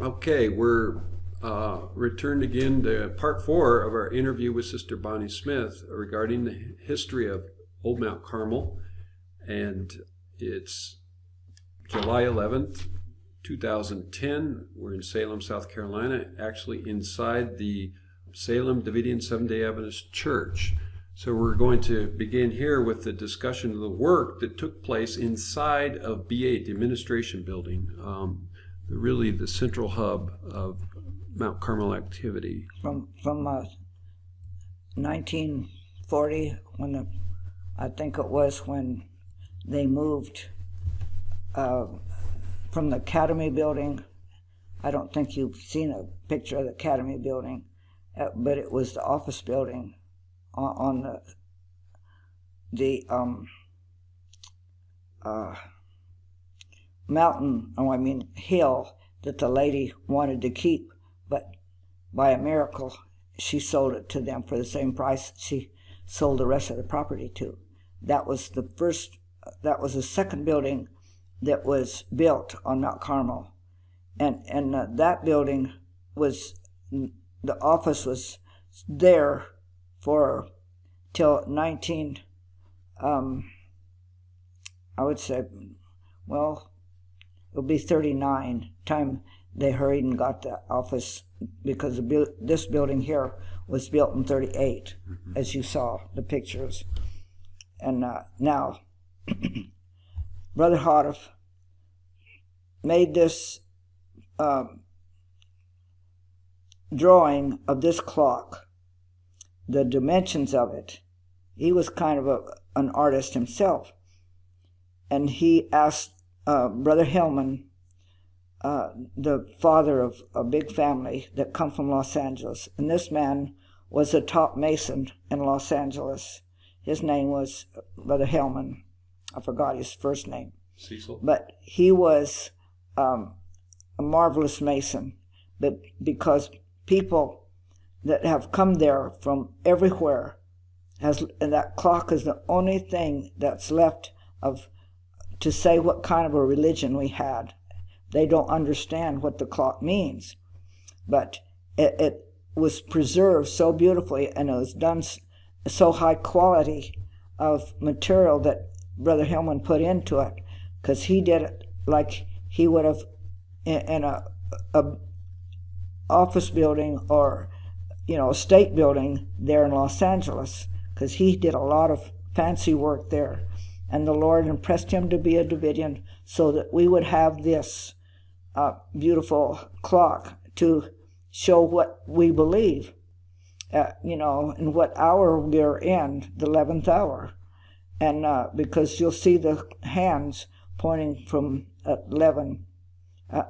Okay, we're returned again to part 4 of our interview with Sister Bonnie Smith regarding the history of Old Mount Carmel, and it's July 11th, 2010. We're in Salem, South Carolina, actually inside the Salem Davidian Seventh-day Adventist Church. So we're going to begin here with the discussion of the work that took place inside of B-8, the administration building, really the central hub of Mount Carmel activity. From 1940, I think it was when they moved from the Academy building. I don't think you've seen a picture of the Academy building, but it was the office building on the hill that the lady wanted to keep, but by a miracle she sold it to them for the same price she sold the rest of the property to. That was the second building that was built on Mount Carmel, and that building was, the office was there for till 19 I would say, well, it'll be 39 time they hurried and got the office, because this building here was built in 38, as you saw the pictures. And now Brother Houteff made this drawing of this clock, the dimensions of it. He was kind of an artist himself, and he asked Brother Hillman, the father of a big family that come from Los Angeles, and this man was a top mason in Los Angeles. His name was Brother Hillman. I forgot his first name. Cecil. But he was a marvelous mason, but because people that have come there from everywhere, and that clock is the only thing that's left to say what kind of a religion we had. They don't understand what the clock means, but it was preserved so beautifully, and it was done so high quality of material that Brother Hillman put into it, because he did it like he would have in a office building or a state building there in Los Angeles, because he did a lot of fancy work there, and the Lord impressed him to be a Davidian so that we would have this beautiful clock to show what we believe, in what hour we're in, the 11th hour. And because you'll see the hands pointing from 11,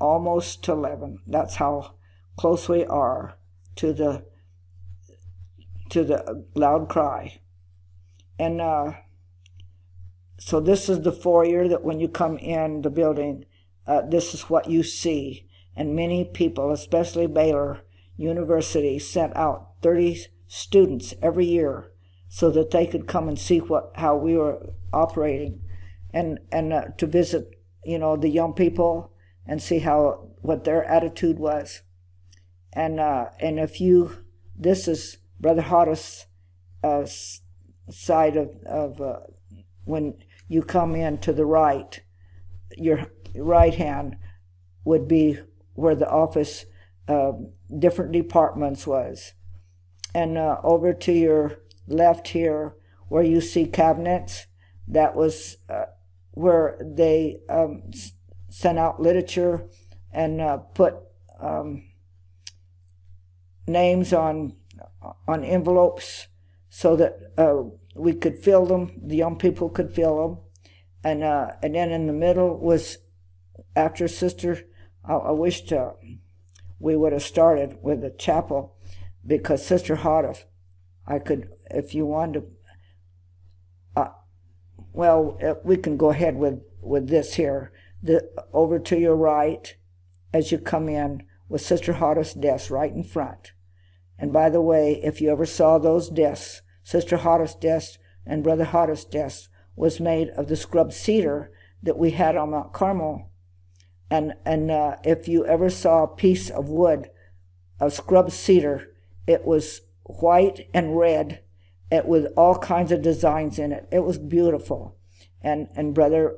almost to 11. That's how close we are to the loud cry. And so this is the foyer that when you come in the building, this is what you see. And many people, especially Baylor University, sent out 30 students every year so that they could come and see how we were operating, and to visit, the young people and see what their attitude was. And this is Brother Hottest side of when you come in to the right, your right hand would be where the office, different departments was. And over to your left here, where you see cabinets, that was where they sent out literature and put names on envelopes so that we could fill them, the young people could fill them. And then in the middle was, after Sister, I wished we would have started with a chapel, because Sister Houteff, I could, if you wanted to, we can go ahead with this here. Over to your right, as you come in, was Sister Hotteff's desk right in front. And by the way, if you ever saw those desks, Sister Hotteff's desk and Brother Hotteff's desk was made of the scrub cedar that we had on Mount Carmel and if you ever saw a piece of wood, a scrub cedar, it was white and red, it with all kinds of designs in it. It was beautiful, and Brother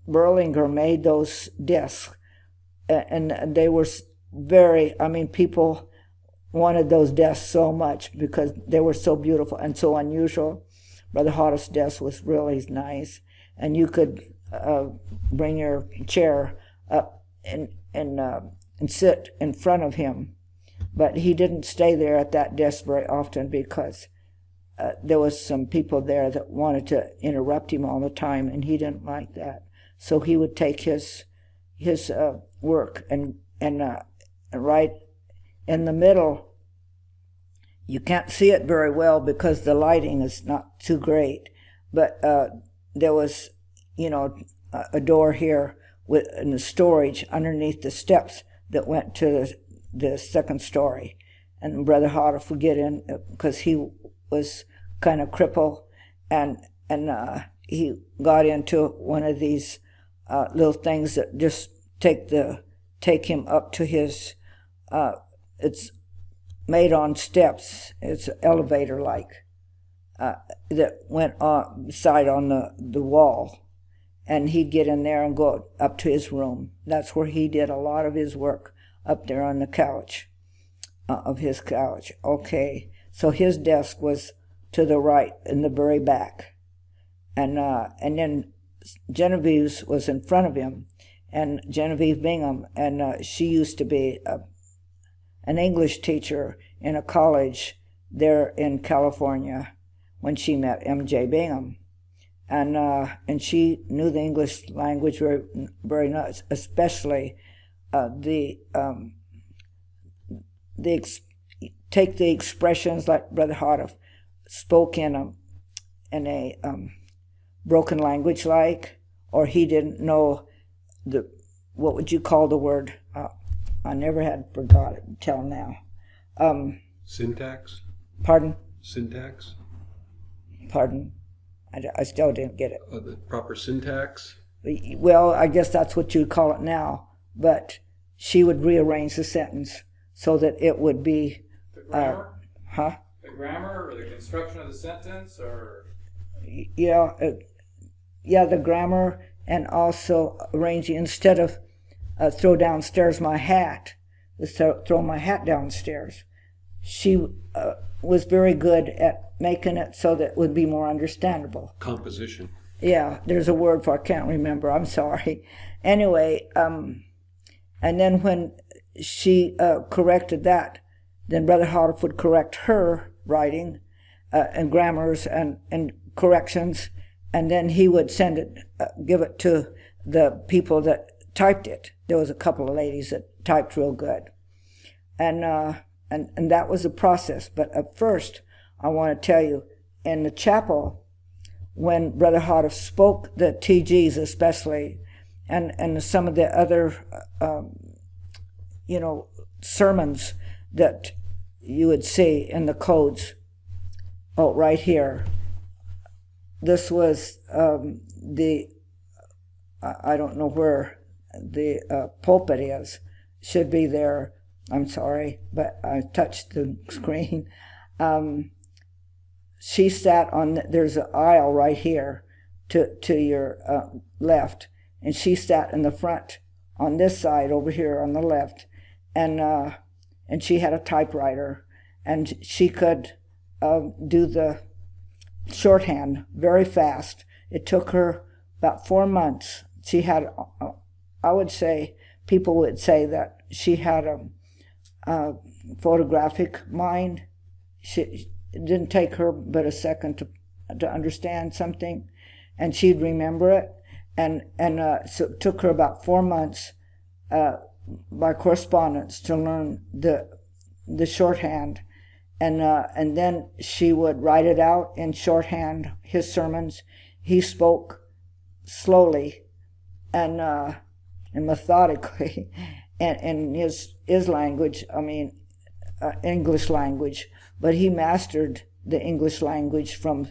Berlinger made those desks, and they were very. I mean, people wanted those desks so much because they were so beautiful and so unusual. Brother Hotteff's desk was really nice, and you could bring your chair up and sit in front of him. But he didn't stay there at that desk very often because there was some people there that wanted to interrupt him all the time, and he didn't like that. So he would take his work and right in the middle. You can't see it very well because the lighting is not too great, but there was, a door here with the storage underneath the steps that went to the second story, and Brother Houteff would get in because he was kind of crippled, and he got into one of these little things that just take him up to his. It's made on steps. It's an elevator like that went beside on the wall, and he'd get in there and go up to his room. That's where he did a lot of his work, up there on the couch of his couch. Okay, so his desk was to the right in the very back, and then Genevieve's was in front of him, and Genevieve Bingham, and she used to be an English teacher in a college there in California when she met M.J. Bingham. And she knew the English language very, very much, especially take the expressions like Brother Houteff spoke in a broken language, like, or he didn't know what would you call the word? I never had forgot it until now. Syntax? Pardon? Syntax? Pardon? I still didn't get it. The proper syntax? Well, I guess that's what you'd call it now, but she would rearrange the sentence so that it would be... The grammar? Huh? The grammar or the construction of the sentence, or... Yeah, the grammar, and also arranging, instead of throw downstairs my hat, throw my hat downstairs. She was very good at making it so that it would be more understandable. Composition. Yeah, there's a word for I can't remember. I'm sorry. Anyway, and then when she corrected that, then Brother Houteff would correct her writing and grammars and corrections, and then he would send it, give it to the people that typed it. There was a couple of ladies that typed real good, and that was the process. But at first, I want to tell you, in the chapel, when Brother Houteff spoke the TGs especially, and some of the other, sermons that you would see in the codes. Oh, right here. This was I don't know where the pulpit is. Should be there. I'm sorry, but I touched the screen. She sat on, there's an aisle right here to your left, and she sat in the front on this side over here on the left, and she had a typewriter, and she could do the shorthand very fast. It took her about 4 months. She had, I would say, people would say that she had a photographic mind. It didn't take her but a second to understand something, and she'd remember it. And so it took her about 4 months by correspondence to learn the shorthand, and then she would write it out in shorthand. His sermons, he spoke slowly and methodically, and his language. I mean, English language, but he mastered the English language from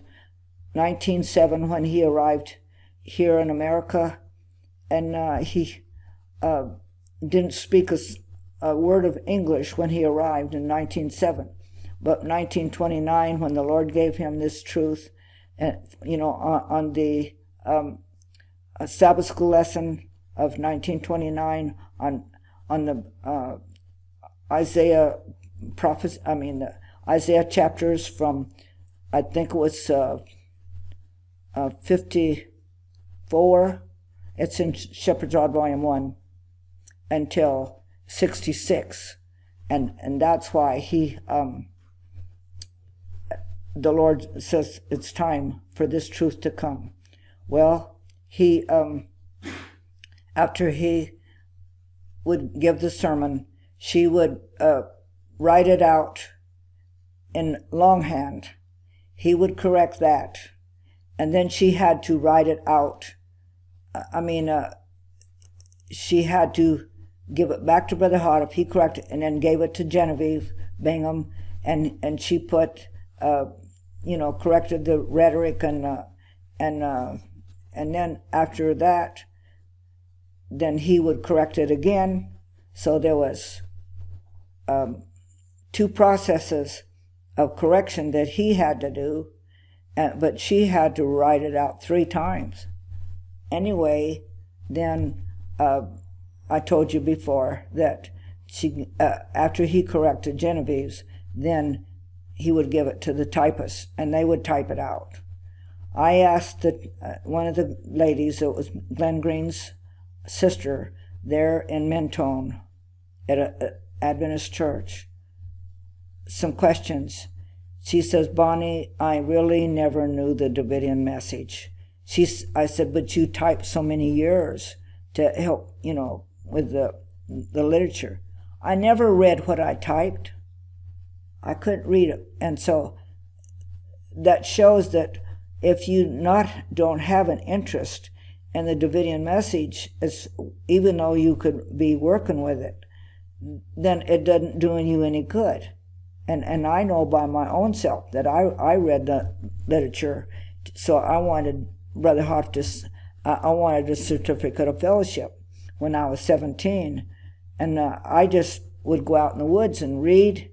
1907 when he arrived here in America, and he didn't speak a word of English when he arrived in 1907. But 1929, when the Lord gave him this truth, and on the Sabbath school lesson of 1929 on the Isaiah prophets, the Isaiah chapters from, I think it was 54. It's in Shepherd's Rod Volume 1 until 66, and that's why the Lord says it's time for this truth to come. Well, he after he would give the sermon, she would write it out in longhand. He would correct that, and then she had to write it out. She had to give it back to Brother Houteff. He corrected it and then gave it to Genevieve Bingham, and she put, corrected the rhetoric and then after that, then he would correct it again. So there was 2 processes of correction that he had to do, but she had to write it out 3 times. Anyway, then I told you before that she, after he corrected Genevieve's, then he would give it to the typist, and they would type it out. I asked one of the ladies, it was Glenn Green's sister, there in Mentone at an Adventist church, some questions. She says, Bonnie, I really never knew the Davidian message. I said, but you typed so many years to help, with the literature. I never read what I typed. I couldn't read it. And so that shows that if you don't have an interest in the Davidian message, even though you could be working with it, then it doesn't do you any good. And I know by my own self that I read the literature, so I wanted Brother Houteff I wanted a certificate of fellowship when I was 17, and I just would go out in the woods and read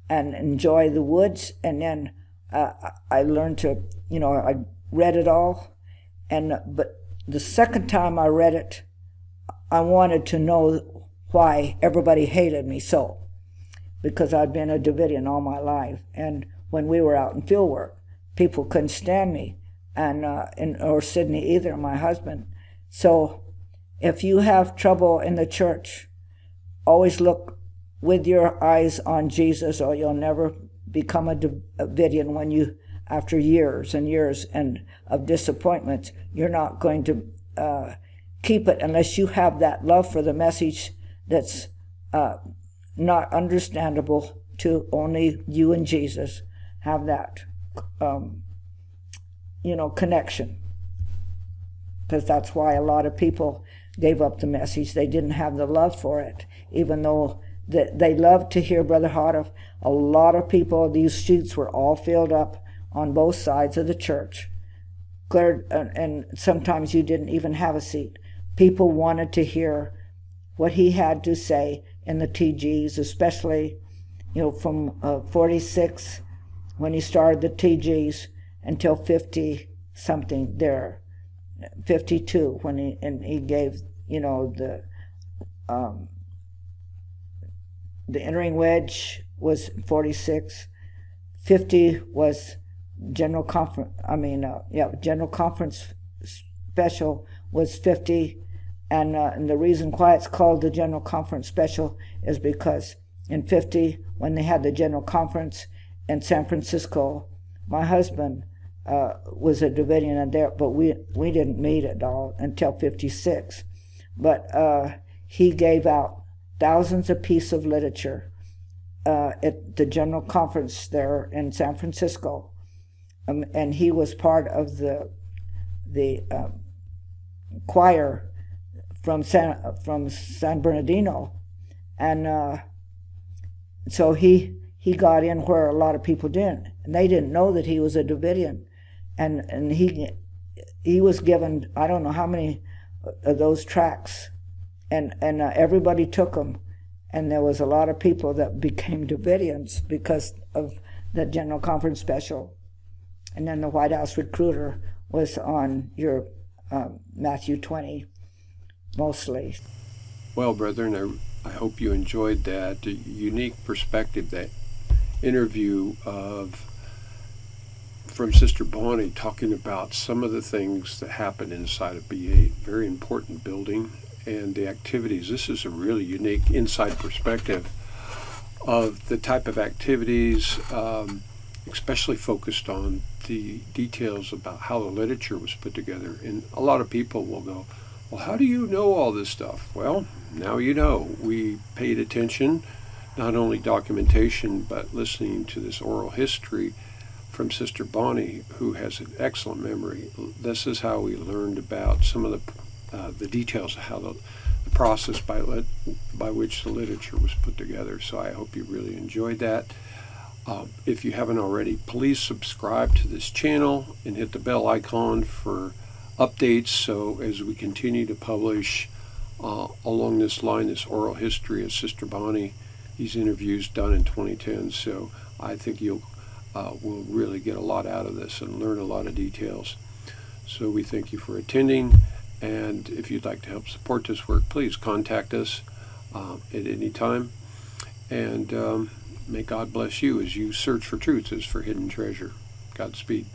and enjoy the woods, and then I learned to, I read it all, but the second time I read it, I wanted to know why everybody hated me so, because I'd been a Davidian all my life, and when we were out in field work, people couldn't stand me, or Sidney either, my husband. So if you have trouble in the church, always look with your eyes on Jesus, or you'll never become a Davidian. When you, after years and years of disappointments, you're not going to keep it unless you have that love for the message that's not understandable to only you and Jesus. Have that connection, because that's why a lot of people gave up the message. They didn't have the love for it, even though they loved to hear Brother Houteff. A lot of people, these sheets were all filled up on both sides of the church, and sometimes you didn't even have a seat. People wanted to hear what he had to say in the TGs, especially from 46 when he started the TGs until 50 something there, 52 when he gave the entering wedge was 46, 50 was general conference. General conference special was 50, and the reason why it's called the general conference special is because in 50, when they had the general conference in San Francisco, my husband was a Davidian there, but we didn't meet at all until 56. But he gave out thousands of pieces of literature at the general conference there in San Francisco, and he was part of the choir from San Bernardino, and so he got in where a lot of people didn't, and they didn't know that he was a Davidian, and he was given, I don't know how many of those tracts and everybody took them, and there was a lot of people that became Davidians because of the General Conference special. And then the White House Recruiter was on your Matthew 20 mostly. Well, brethren, I hope you enjoyed that unique perspective, that interview from Sister Bonnie, talking about some of the things that happen inside of B-8. Very important building, and the activities. This is a really unique inside perspective of the type of activities, especially focused on the details about how the literature was put together. And a lot of people will go, well, how do you know all this stuff? Well, now you know. We paid attention, not only documentation, but listening to this oral history from Sister Bonnie, who has an excellent memory. This is how we learned about some of the details of how the process by which the literature was put together. So I hope you really enjoyed that. If you haven't already, please subscribe to this channel and hit the bell icon for updates, so as we continue to publish along this line, this oral history of Sister Bonnie, these interviews done in 2010. So I think you'll will really get a lot out of this and learn a lot of details. So we thank you for attending, and if you'd like to help support this work, please contact us at any time, and may God bless you as you search for truth as for hidden treasure. Godspeed.